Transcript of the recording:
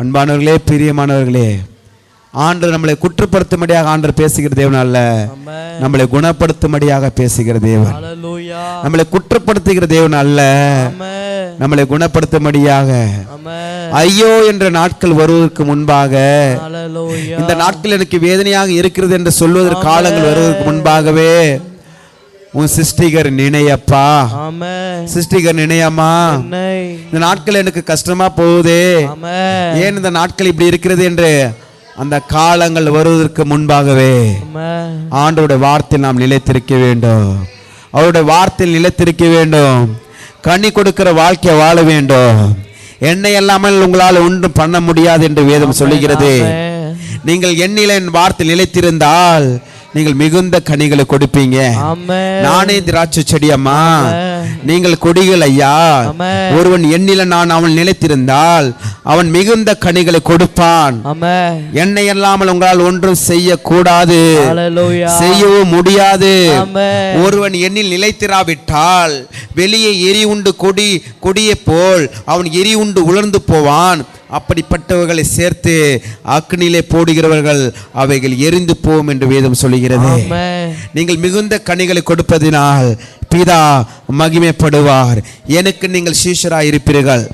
அன்பானவர்களே, பிரியமானவர்களே, ஆண்டவர் நம்மளை குற்றப்படுத்தும்படியாக ஆண்டவர் பேசுகிற தேவன் அல்ல, நம்மளை குணப்படுத்தும்படியாக பேசுகிற தேவன். நம்மளை குற்றப்படுத்துகிற தேவன் அல்ல, நம்மளை குணப்படுத்தும்படியாக. ஐயோ என்ற நாட்கள் வருவதற்கு முன்பாக, இந்த நாட்கள் எனக்கு வேதனையாக இருக்கிறது என்று சொல்வதற்கு காலங்கள் வருவதற்கு முன்பாகவே உன் சிருஷ்டிகர் நினையப்பா, சிருஷ்டிகர் நினையம்மா. இந்த நாட்கள் எனக்கு கஷ்டமா போகுதே, ஏன் இந்த நாட்கள் இப்படி இருக்கிறது என்று அந்த காலங்கள் வருவதற்கு முன்பாகவே ஆண்டவருடைய வார்த்தையில் நாம் நிலைத்திருக்க வேண்டும். அவருடைய வார்த்தையில் நிலைத்திருக்க வேண்டும். கனி கொடுக்கிற வாழ்க்கையை வாழ வேண்டும். என்னை இல்லாமல் உங்களால் ஒன்றும் பண்ண முடியாது என்று வேதம் சொல்லுகிறது. நீங்கள் எண்ணில என் வார்த்தை நிலைத்திருந்தால் நீங்கள் மிகுந்த கனிகளை கொடுப்பீங்க. நானே திராட்சை செடி அம்மா, நீங்கள் கொடிகள் ஐயா. ஒருவன் எண்ணில நான் அவன் நிலைத்திருந்தால் அவன் மிகுந்த கனிகளை கொடுப்பான். என்னை இல்லாமல் உங்களால் ஒன்றும் செய்யக்கூடாது, செய்யவும் முடியாது. ஒருவன் எண்ணில் நிலைத்திராவிட்டால் வெளியே எரி உண்டு கொடியை போல் அவன் எரி உண்டு உலர்ந்து போவான். அப்படிப்பட்டவர்களை சேர்த்து அக்னியிலே போடுகிறவர்கள் அவைகள் எரிந்து போகும் என்று வேதம் சொல்லுகிறது. நீங்கள் மிகுந்த கனிகளை கொடுப்பதினால் பிதா மகிமைப்படுவார். எனக்கு நீங்கள் சீஷராய் இருப்பீர்கள்.